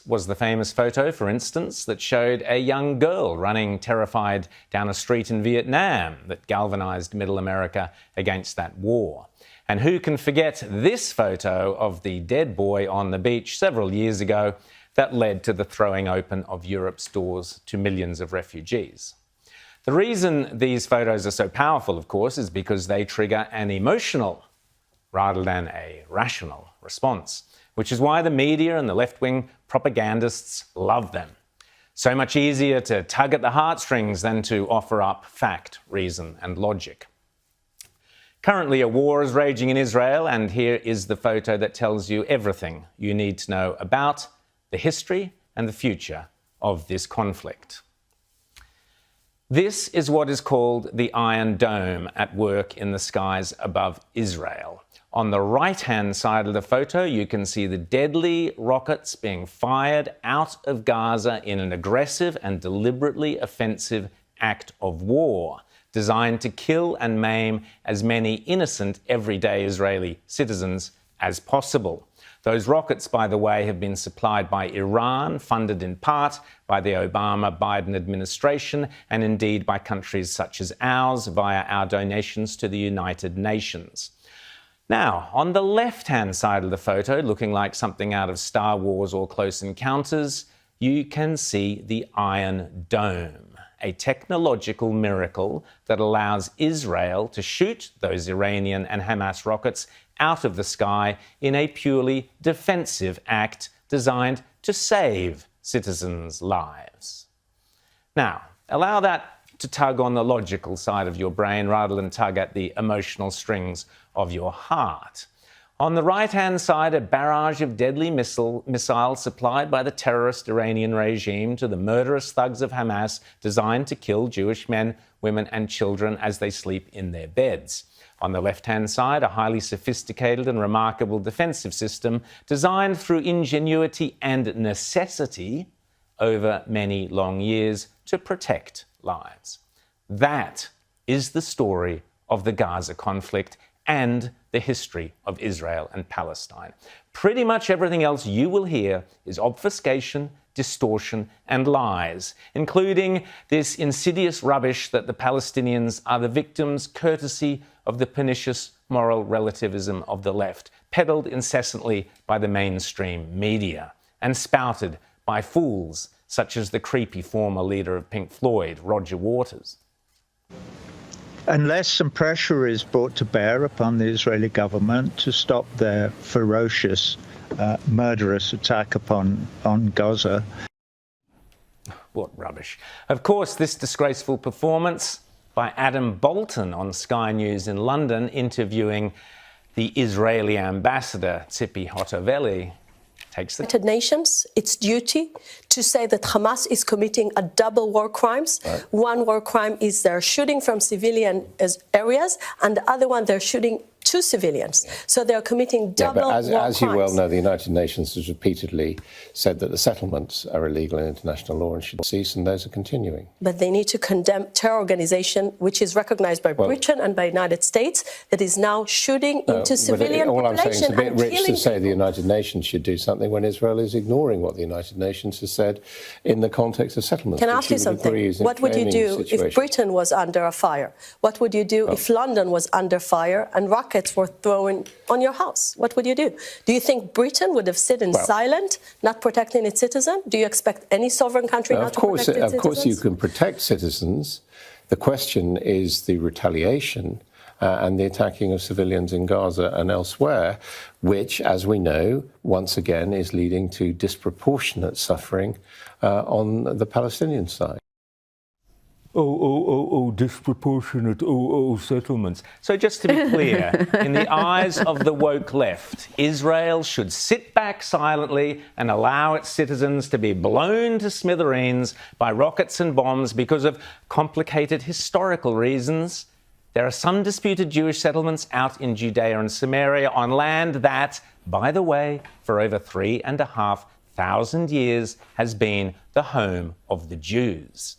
Was the famous photo, for instance, that showed a young girl running terrified down a street in Vietnam that galvanized Middle America against that war. And who can forget this photo of the dead boy on the beach several years ago that led to the throwing open of Europe's doors to millions of refugees? The reason these photos are so powerful, of course, is because they trigger an emotional rather than a rational response, which is why the media and the left-wing propagandists love them. So much easier to tug at the heartstrings than to offer up fact, reason and logic. Currently, a war is raging in Israel, and here is the photo that tells you everything you need to know about the history and the future of this conflict. This is what is called the Iron Dome at work in the skies above Israel. On the right-hand side of the photo, you can see the deadly rockets being fired out of Gaza in an aggressive and deliberately offensive act of war, designed to kill and maim as many innocent, everyday Israeli citizens as possible. Those rockets, by the way, have been supplied by Iran, funded in part by the Obama-Biden administration, and indeed by countries such as ours via our donations to the United Nations. Now, on the left-hand side of the photo, looking like something out of Star Wars or Close Encounters, you can see the Iron Dome, a technological miracle that allows Israel to shoot those Iranian and Hamas rockets out of the sky in a purely defensive act designed to save citizens' lives. Now, allow that to tug on the logical side of your brain rather than tug at the emotional strings of your heart. On the right-hand side, a barrage of deadly missiles supplied by the terrorist Iranian regime to the murderous thugs of Hamas, designed to kill Jewish men, women and children as they sleep in their beds. On the left-hand side, a highly sophisticated and remarkable defensive system designed through ingenuity and necessity over many long years to protect lives. That is the story of the Gaza conflict and the history of Israel and Palestine. Pretty much everything else you will hear is obfuscation, distortion and lies, including this insidious rubbish that the Palestinians are the victims courtesy of the pernicious moral relativism of the left, peddled incessantly by the mainstream media and spouted by fools such as the creepy former leader of Pink Floyd, Roger Waters. Unless some pressure is brought to bear upon the Israeli government to stop their ferocious, murderous attack on Gaza. What rubbish. Of course, this disgraceful performance by Adam Bolton on Sky News in London, interviewing the Israeli ambassador, Tzipi Hotovely, takes the United Nations, its duty to say that Hamas is committing a double war crimes. Right. One war crime is they're shooting from civilian areas, and the other one they're shooting to civilians. Yeah. So they're committing double war crimes. As you well know, the United Nations has repeatedly said that the settlements are illegal in international law and should cease, and those are continuing. But they need to condemn terror organization, which is recognized by Britain and by the United States, that is now shooting into civilian all population. I'm saying is a bit rich to say the United Nations should do something when Israel is ignoring what the United Nations has said in the context of settlements. Can I ask you something? What would you do if Britain was under a fire? What would you do if London was under fire and rockets were thrown on your house? What would you do? Do you think Britain would have sitting silent, not protecting its citizens? Do you expect any sovereign country not to protect its citizens? Of course you can protect citizens. The question is the retaliation and the attacking of civilians in Gaza and elsewhere, which, as we know, once again is leading to disproportionate suffering on the Palestinian side. Disproportionate, settlements. So just to be clear, in the eyes of the woke left, Israel should sit back silently and allow its citizens to be blown to smithereens by rockets and bombs because of complicated historical reasons. There are some disputed Jewish settlements out in Judea and Samaria on land that, by the way, for over 3,500 years has been the home of the Jews.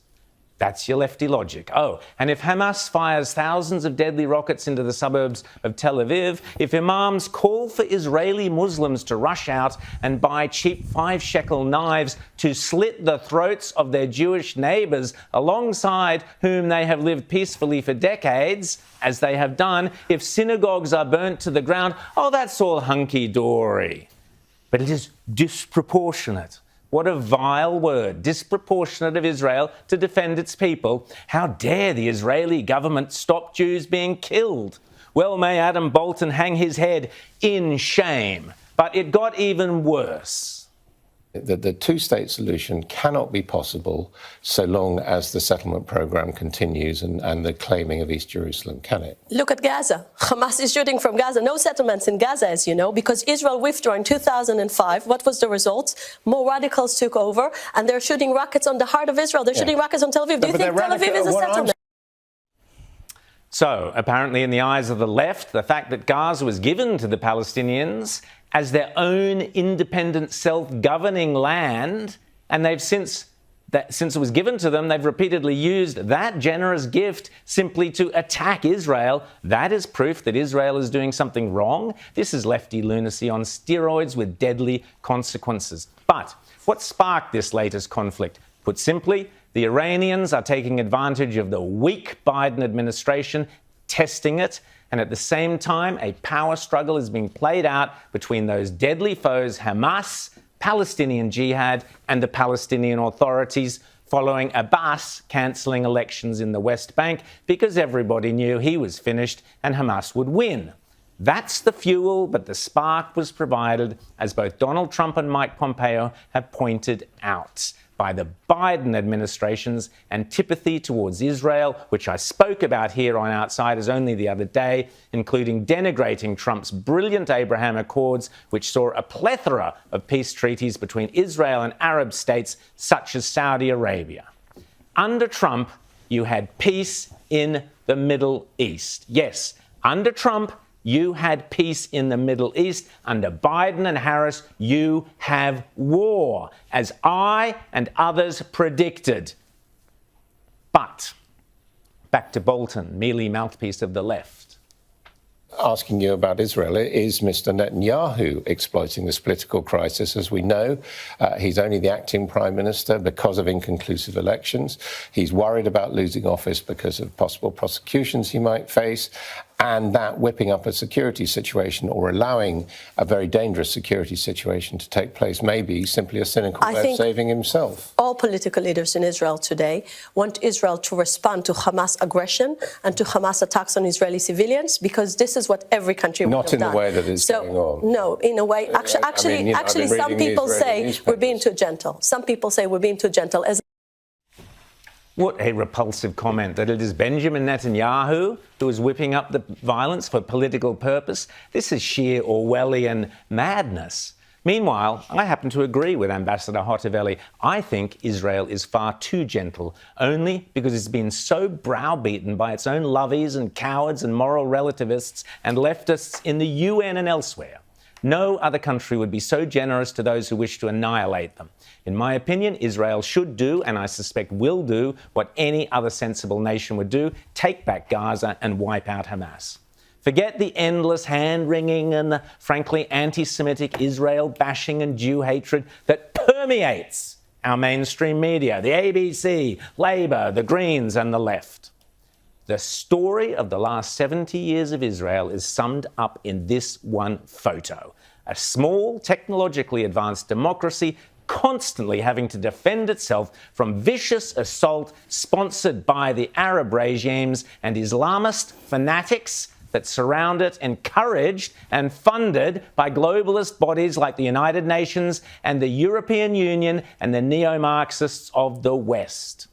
That's your lefty logic. Oh, and if Hamas fires thousands of deadly rockets into the suburbs of Tel Aviv, if imams call for Israeli Muslims to rush out and buy cheap 5-shekel knives to slit the throats of their Jewish neighbours alongside whom they have lived peacefully for decades, as they have done, if synagogues are burnt to the ground, oh, that's all hunky-dory. But it is disproportionate. What a vile word, disproportionate of Israel to defend its people. How dare the Israeli government stop Jews being killed? Well, may Adam Bolton hang his head in shame. But it got even worse. The two-state solution cannot be possible so long as the settlement program continues and the claiming of East Jerusalem, can it? Look at Gaza. Hamas is shooting from Gaza. No settlements in Gaza, as you know, because Israel withdrew in 2005. What was the result? More radicals took over, and they're shooting rockets on the heart of Israel. They're shooting rockets on Tel Aviv. Do you think Tel Aviv is a settlement? So, apparently in the eyes of the left, the fact that Gaza was given to the Palestinians as their own independent, self-governing land, and they've since it was given to them, they've repeatedly used that generous gift simply to attack Israel. That is proof that Israel is doing something wrong. This is lefty lunacy on steroids with deadly consequences. But what sparked this latest conflict? Put simply, the Iranians are taking advantage of the weak Biden administration, testing it, and at the same time, a power struggle is being played out between those deadly foes, Hamas, Palestinian Jihad, and the Palestinian authorities, following Abbas cancelling elections in the West Bank because everybody knew he was finished and Hamas would win. That's the fuel, but the spark was provided, as both Donald Trump and Mike Pompeo have pointed out, by the Biden administration's antipathy towards Israel, which I spoke about here on Outsiders only the other day, including denigrating Trump's brilliant Abraham Accords, which saw a plethora of peace treaties between Israel and Arab states such as Saudi Arabia. Under Trump, you had peace in the Middle East. Yes, under Trump, you had peace in the Middle East. Under Biden and Harris, you have war, as I and others predicted. But back to Bolton, merely mouthpiece of the left. Asking you about Israel, is Mr. Netanyahu exploiting this political crisis? As we know, he's only the acting prime minister because of inconclusive elections. He's worried about losing office because of possible prosecutions he might face, and that whipping up a security situation or allowing a very dangerous security situation to take place may be simply a cynical way of saving himself. All political leaders in Israel today want Israel to respond to Hamas aggression and to Hamas attacks on Israeli civilians, because this is what every country would have done. Not in the way that is going on. No, in a way. Actually, some people say we're being too gentle. Some people say we're being too gentle. What a repulsive comment, that it is Benjamin Netanyahu who is whipping up the violence for political purpose. This is sheer Orwellian madness. Meanwhile, I happen to agree with Ambassador Hotovelli. I think Israel is far too gentle, only because it's been so browbeaten by its own lovies and cowards and moral relativists and leftists in the UN and elsewhere. No other country would be so generous to those who wish to annihilate them. In my opinion, Israel should do, and I suspect will do, what any other sensible nation would do: take back Gaza and wipe out Hamas. Forget the endless hand-wringing and the frankly anti-Semitic Israel bashing and Jew hatred that permeates our mainstream media, the ABC, Labour, the Greens and the left. The story of the last 70 years of Israel is summed up in this one photo. A small, technologically advanced democracy constantly having to defend itself from vicious assault sponsored by the Arab regimes and Islamist fanatics that surround it, encouraged and funded by globalist bodies like the United Nations and the European Union and the neo-Marxists of the West.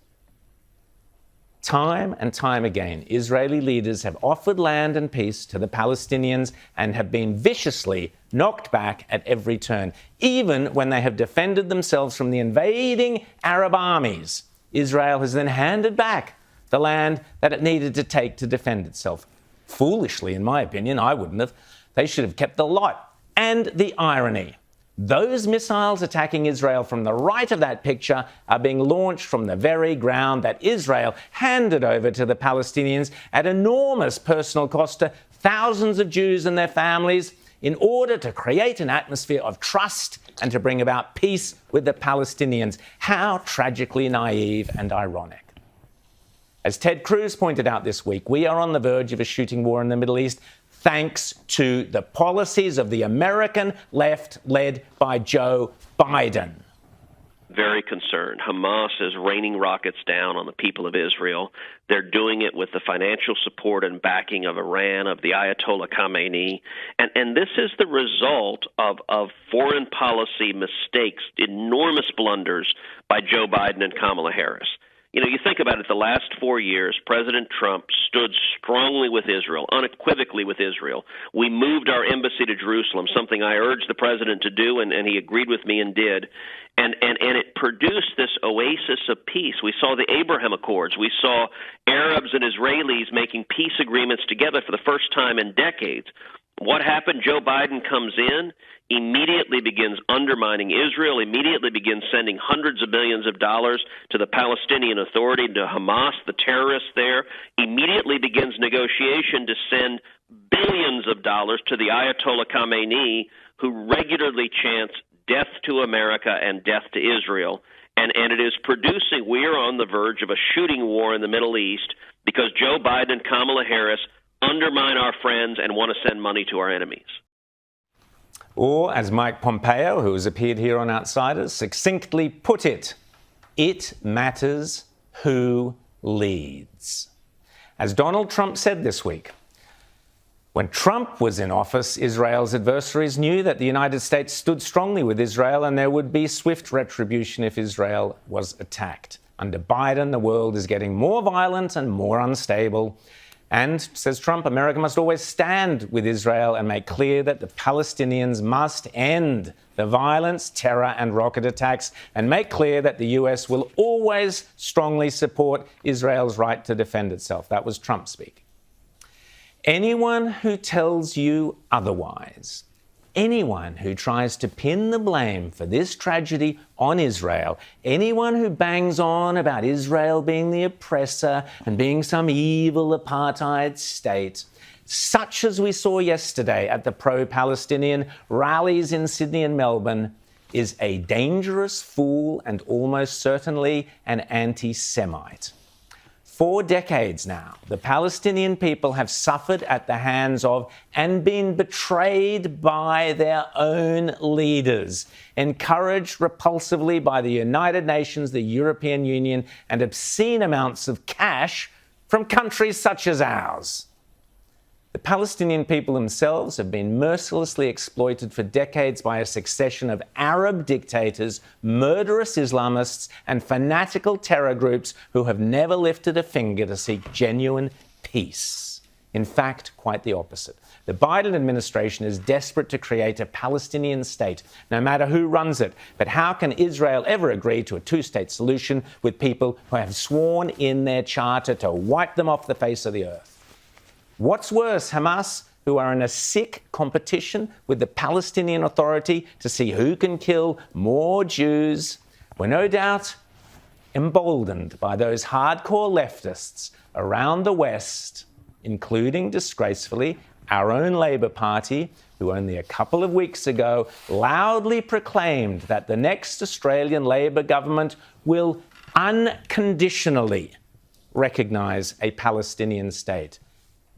Time and time again, Israeli leaders have offered land and peace to the Palestinians and have been viciously knocked back at every turn, even when they have defended themselves from the invading Arab armies. Israel has then handed back the land that it needed to take to defend itself. Foolishly, in my opinion. I wouldn't have. They should have kept the lot. And the irony. Those missiles attacking Israel from the right of that picture are being launched from the very ground that Israel handed over to the Palestinians at enormous personal cost to thousands of Jews and their families in order to create an atmosphere of trust and to bring about peace with the Palestinians. How tragically naive and ironic. As Ted Cruz pointed out this week, we are on the verge of a shooting war in the Middle East thanks to the policies of the American left led by Joe Biden. Very concerned. Hamas is raining rockets down on the people of Israel. They're doing it with the financial support and backing of Iran, of the Ayatollah Khamenei. And this is the result of foreign policy mistakes, enormous blunders by Joe Biden and Kamala Harris. You know, you think about it, the last 4 years, President Trump stood strongly with Israel, unequivocally with Israel. We moved our embassy to Jerusalem, something I urged the president to do, and he agreed with me and did. And it produced this oasis of peace. We saw the Abraham Accords. We saw Arabs and Israelis making peace agreements together for the first time in decades. What happened? Joe Biden comes in, immediately begins undermining Israel, immediately begins sending hundreds of millions of dollars to the Palestinian Authority, to Hamas, the terrorists there, immediately begins negotiation to send billions of dollars to the Ayatollah Khamenei, who regularly chants death to America and death to Israel. And it is producing, we are on the verge of a shooting war in the Middle East because Joe Biden and Kamala Harris undermine our friends and want to send money to our enemies. Or, as Mike Pompeo, who has appeared here on Outsiders, succinctly put it, it matters who leads. As Donald Trump said this week, when Trump was in office, Israel's adversaries knew that the United States stood strongly with Israel and there would be swift retribution if Israel was attacked. Under Biden, the world is getting more violent and more unstable. And, says Trump, America must always stand with Israel and make clear that the Palestinians must end the violence, terror and rocket attacks and make clear that the US will always strongly support Israel's right to defend itself. That was Trump speaking. Anyone who tells you otherwise, anyone who tries to pin the blame for this tragedy on Israel, anyone who bangs on about Israel being the oppressor and being some evil apartheid state, such as we saw yesterday at the pro-Palestinian rallies in Sydney and Melbourne, is a dangerous fool and almost certainly an anti-Semite. For decades now, the Palestinian people have suffered at the hands of and been betrayed by their own leaders, encouraged repulsively by the United Nations, the European Union, and obscene amounts of cash from countries such as ours. The Palestinian people themselves have been mercilessly exploited for decades by a succession of Arab dictators, murderous Islamists, and fanatical terror groups who have never lifted a finger to seek genuine peace. In fact, quite the opposite. The Biden administration is desperate to create a Palestinian state, no matter who runs it. But how can Israel ever agree to a two-state solution with people who have sworn in their charter to wipe them off the face of the earth? What's worse, Hamas, who are in a sick competition with the Palestinian Authority to see who can kill more Jews, were no doubt emboldened by those hardcore leftists around the West, including, disgracefully, our own Labour Party, who only a couple of weeks ago loudly proclaimed that the next Australian Labour government will unconditionally recognise a Palestinian state.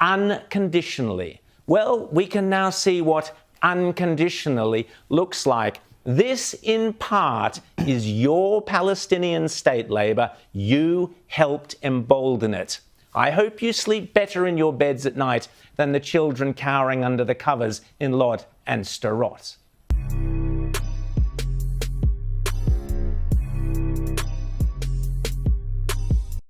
Unconditionally. Well, we can now see what unconditionally looks like. This, in part, is your Palestinian state, Labour. You helped embolden it. I hope you sleep better in your beds at night than the children cowering under the covers in Lod and Sderot.